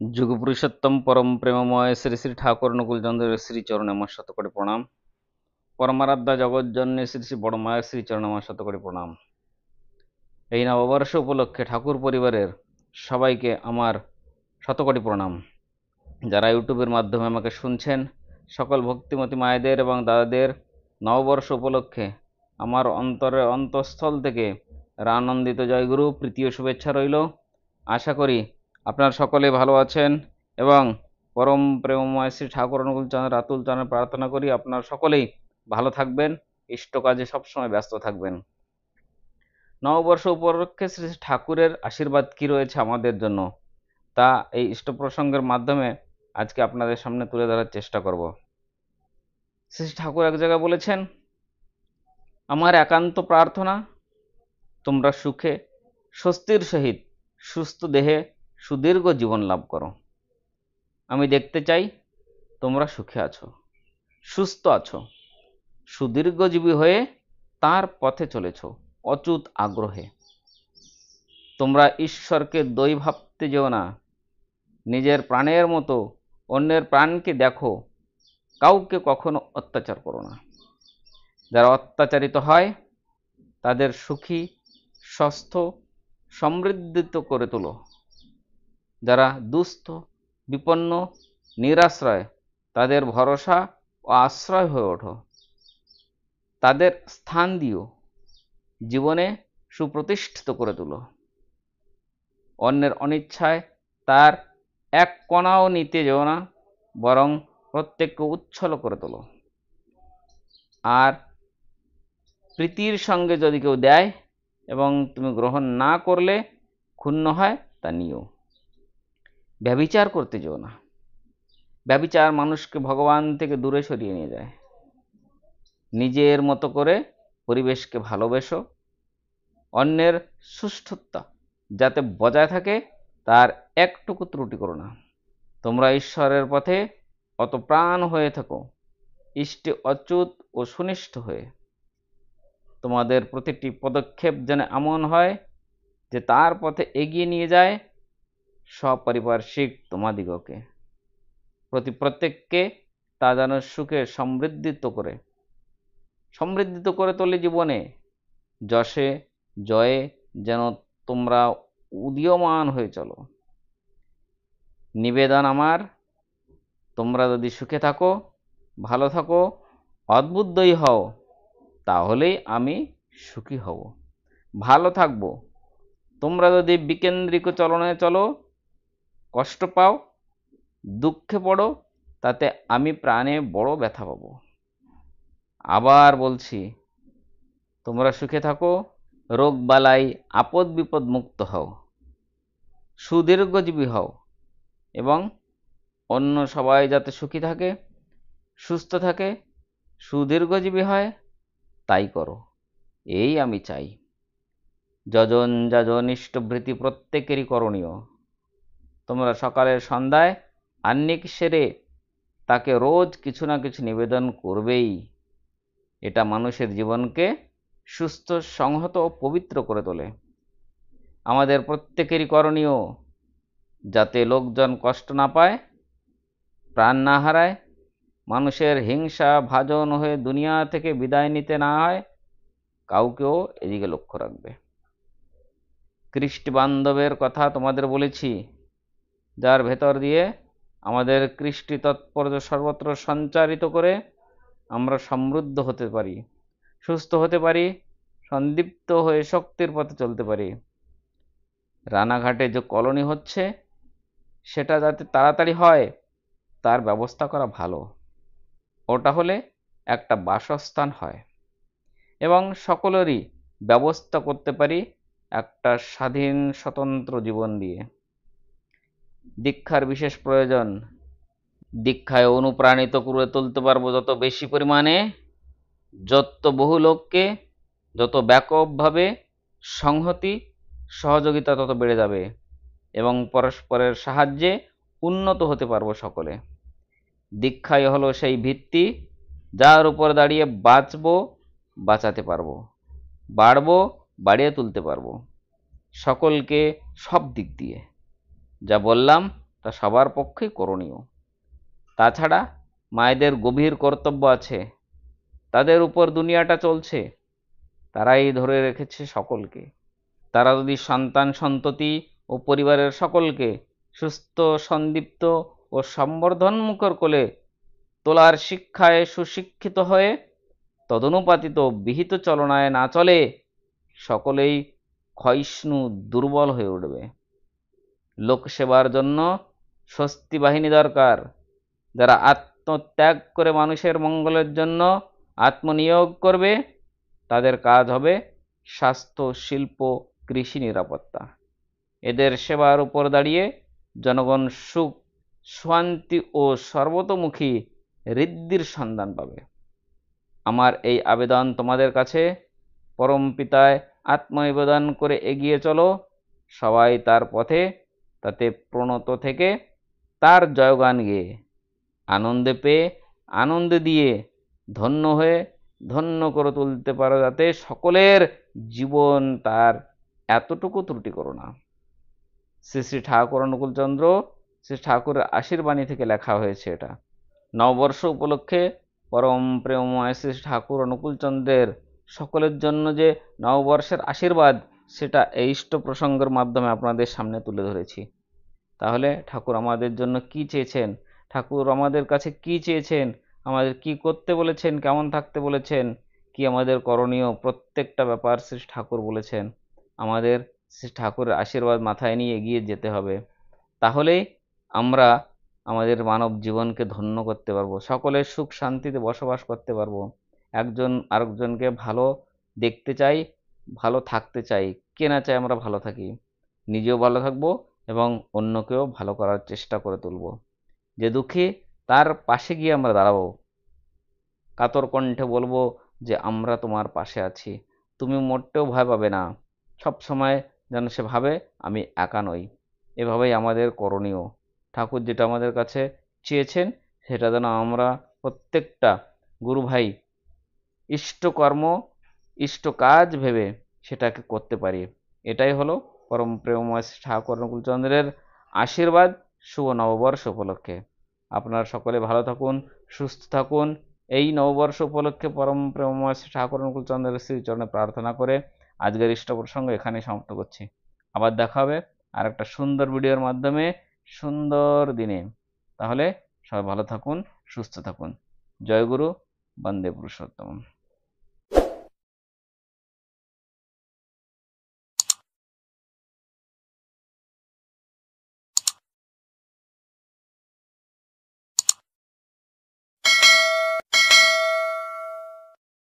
যুগ পুরুষোত্তম পরম প্রেমময় শ্রী শ্রী ঠাকুর অনুকূল চন্দ্রের শ্রীচরণে আমার শতকোটি প্রণাম। পরমারাধ্যা জগৎজন্যে শ্রী শ্রী বড় মায়ের শ্রীচরণে আমার শতকোটি প্রণাম। এই নববর্ষ উপলক্ষে ঠাকুর পরিবারের সবাইকে আমার শতকোটি প্রণাম। যারা ইউটিউবের মাধ্যমে আমাকে শুনছেন, সকল ভক্তিমতী মায়েদের এবং দাদাদের নববর্ষ উপলক্ষে আমার অন্তরের অন্তঃস্থল থেকে আনন্দিত জয়গুরু প্রীতি ও শুভেচ্ছা রইল। আশা করি আপনারা সকলে ভালো আছেন এবং পরম প্রেমময় শ্রী ঠাকুর অনুকূল চন্দ্র রাতুল চরণে প্রার্থনা করি আপনারা সকলেই ভালো থাকবেন, ইষ্ট কাজে সবসময় ব্যস্ত থাকবেন। নববর্ষ উপলক্ষে শ্রী ঠাকুরের আশীর্বাদ কি রয়েছে আমাদের জন্য, তা এই ইষ্ট প্রসঙ্গের মাধ্যমে আজকে আপনাদের সামনে তুলে ধরার চেষ্টা করব। শ্রী ঠাকুর এক জায়গায় বলেছেন, আমার একান্ত প্রার্থনা তোমরা সুখে স্বস্তির সহিত সুস্থ দেহে সুদীর্ঘ জীবন লাভ করো। আমি দেখতে চাই তোমরা সুখে আছো, সুস্থ আছো, সুদীর্ঘজীবী হয়ে তার পথে চলেছ অচ্যুত আগ্রহে। তোমরা ঈশ্বরকে দৈ ভাবতে যেও না, নিজের প্রাণের মতো অন্যের প্রাণকে দেখো, কাউকে কখনো অত্যাচার করো না। যারা অত্যাচারিত হয় তাদের সুখী, স্বাস্থ্য, সমৃদ্ধিত করে তোলো। যারা দুস্থ, বিপন্ন, নিরাশ্রয়, তাদের ভরসা ও আশ্রয় হয়ে ওঠো। তাদের স্থান দিও, জীবনে সুপ্রতিষ্ঠিত করে তোলো। অন্যের অনিচ্ছায় তার এক কণাও নিতে যেও না, বরং প্রত্যেককে উচ্ছল করে তোলো। আর প্রীতির সঙ্গে যদি কেউ দেয় এবং তুমি গ্রহণ না করলে ক্ষুণ্ণ হয়, তা নিও। ব্যভিচার করতে যেও না। ব্যভিচার মানুষকে ভগবান থেকে দূরে সরিয়ে নিয়ে যায়। নিজের মতো করে পরিবেশকে ভালোবেসো। অন্যের সুষ্ঠুতা যাতে বজায় থাকে তার একটুকু ত্রুটি করো না। তোমরা ঈশ্বরের পথে অত প্রাণ হয়ে থাকো, ইষ্টে অচ্যুত ও সুনিষ্ঠ হয়ে। তোমাদের প্রতিটি পদক্ষেপ যেন এমন হয় যে তার পথে এগিয়ে নিয়ে যায় সপরিবার্ষিক তোমাদিগকে। প্রত্যেককে তা যেন সুখে সমৃদ্ধিত করে তোলে। জীবনে যশে জয়ে যেন তোমরা উদীয়মান হয়ে চলো। নিবেদন আমার, তোমরা যদি সুখে থাকো, ভালো থাকো, অদ্ভুতই হও, তাহলেই আমি সুখী হব, ভালো থাকবো। তোমরা যদি বিকেন্দ্রিক চলনে চলো, কষ্ট পাও, দুঃখে পড়ো, তাতে আমি প্রাণে বড় ব্যথা পাবো। আবার বলছি, তোমরা সুখে থাকো, রোগ বালাই আপদ বিপদ মুক্ত হও, সুদীর্ঘজীবী হও এবং অন্য সবাই যাতে সুখী থাকে, সুস্থ থাকে, সুদীর্ঘজীবী হয়, তাই করো, এই আমি চাই। যজন যাজন ইষ্টভৃতি প্রত্যেকেরই করণীয়। তোমরা সকালের সন্ধ্যায় আহ্নিক সেরে তাকে রোজ কিছু না কিছু নিবেদন করবেই। এটা মানুষের জীবনকে সুস্থ, সংহত ও পবিত্র করে তোলে। আমাদের প্রত্যেকেরই করণীয়, যাতে লোকজন কষ্ট না পায়, প্রাণ না হারায়, মানুষের হিংসা ভাজন হয়ে দুনিয়া থেকে বিদায় নিতে না হয়, কাউকেও এদিকে লক্ষ্য রাখবে। কৃষ্টি বান্ধবের কথা তোমাদের বলেছি, যার ভেতর দিয়ে আমাদের কৃষ্টি তৎপর্য সর্বত্র সঞ্চারিত করে আমরা সমৃদ্ধ হতে পারি, সুস্থ হতে পারি, সন্দীপ্ত হয়ে শক্তির পথে চলতে পারি। রানাঘাটে যে কলোনি হচ্ছে সেটা যাতে তাড়াতাড়ি হয় তার ব্যবস্থা করা ভালো। ওটা হলে একটা বাসস্থান হয় এবং সকলেরই ব্যবস্থা করতে পারি একটা স্বাধীন স্বতন্ত্র জীবন দিয়ে। দীক্ষার বিশেষ প্রয়োজন। দীক্ষায় অনুপ্রাণিত করে তুলতে পারবো যত বেশি পরিমাণে, যত বহু লোককে, যত ব্যাপকভাবে সংহতি সহযোগিতা তত বেড়ে যাবে এবং পরস্পরের সাহায্যে উন্নত হতে পারবো সকলে। দীক্ষাই হলো সেই ভিত্তি যার উপর দাঁড়িয়ে বাঁচবো, বাঁচাতে পারবো, বাড়বো, বাড়িয়ে তুলতে পারবো সকলকে সব দিক দিয়ে। যা বললাম তা সবার পক্ষেই করণীয়। তাছাড়া মায়েদের গভীর কর্তব্য আছে, তাদের উপর দুনিয়াটা চলছে, তারাই ধরে রেখেছে সকলকে। তারা যদি সন্তান সন্ততি ও পরিবারের সকলকে সুস্থ, সন্দীপ্ত ও সম্বর্ধনমুখর কোলে তোলার শিক্ষায় সুশিক্ষিত হয়ে তদনুপাতিত বিহিত চলনায় না চলে, সকলেই ক্ষয়িষ্ণু, দুর্বল হয়ে উঠবে। লোকসেবার জন্য স্বস্তি বাহিনী দরকার, যারা আত্মত্যাগ করে মানুষের মঙ্গলের জন্য আত্মনিয়োগ করবে। তাদের কাজ হবে স্বাস্থ্য, শিল্প, কৃষি, নিরাপত্তা। এদের সেবার উপর দাঁড়িয়ে জনগণ সুখ, শান্তি ও সর্বতোমুখী ঋদ্ধির সন্ধান পাবে। আমার এই আবেদন তোমাদের কাছে, পরম পিতায় আত্মনিবেদন করে এগিয়ে চলো সবাই তার পথে, তাতে প্রণত থেকে তার জয়গান গেয়ে, আনন্দে পেয়ে আনন্দে দিয়ে, ধন্য হয়ে ধন্য করে তুলতে পারো, যাতে সকলের জীবন তার এতটুকু ত্রুটি করো না। শ্রী শ্রী ঠাকুর অনুকূলচন্দ্র, শ্রী ঠাকুরের আশীর্বাণী থেকে লেখা হয়েছে এটা। নববর্ষ উপলক্ষে পরম প্রেমময় শ্রী ঠাকুর অনুকূলচন্দ্রের সকলের জন্য যে নববর্ষের আশীর্বাদ, সেটা এই ইষ্ট প্রসঙ্গের মাধ্যমে আপনাদের সামনে তুলে ধরেছি। তাহলে ঠাকুর আমাদের জন্য কি চেয়েছেন, ঠাকুর আমাদের কাছে কি চেয়েছেন, আমাদের কি করতে বলেছেন, কেমন থাকতে বলেছেন, কি আমাদের করণীয়, প্রত্যেকটা ব্যাপার শ্রী ঠাকুর বলেছেন। আমাদের শ্রী ঠাকুরের আশীর্বাদ মাথায় নিয়ে এগিয়ে যেতে হবে, তাহলেই আমরা আমাদের মানব জীবনকে ধন্য করতে পারবো, সকলের সুখ শান্তিতে বসবাস করতে পারবো। একজন আরেকজনকে ভালো দেখতে চাই, ভালো থাকতে চাই। কে না চাই আমরা ভালো থাকি? নিজেও ভালো থাকবো এবং অন্যকেও ভালো করার চেষ্টা করে তুলব। যে দুঃখী, তার পাশে গিয়ে আমরা দাঁড়াবো, কাতর কণ্ঠে বলবো যে আমরা তোমার পাশে আছি, তুমি মোটেও ভয় পাবে না। সব সময় যেন সে ভাবে আমি একা নই। এভাবেই আমাদের করণীয়। ঠাকুর যেটা আমাদের কাছে চেয়েছেন, সেটা যেন আমরা প্রত্যেকটা গুরু ভাই ইষ্টকর্ম, ইষ্ট কাজ ভেবে সেটাকে করতে পারি। এটাই হলো পরম প্রেমময় ঠাকুর অনুকূলচন্দ্রের আশীর্বাদ শুভ নববর্ষ উপলক্ষে। আপনারা সকলে ভালো থাকুন, সুস্থ থাকুন। এই নববর্ষ উপলক্ষে পরম প্রেমময় ঠাকুর অনুকূলচন্দ্রের শ্রীচরণে প্রার্থনা করে আজকের ইষ্ট প্রসঙ্গ এখানে সমাপ্ত করছি। আবার দেখা হবে আর একটা সুন্দর ভিডিওর মাধ্যমে, সুন্দর দিনে। তাহলে সবাই ভালো থাকুন, সুস্থ থাকুন। জয় গুরু, বন্দে পুরুষোত্তম।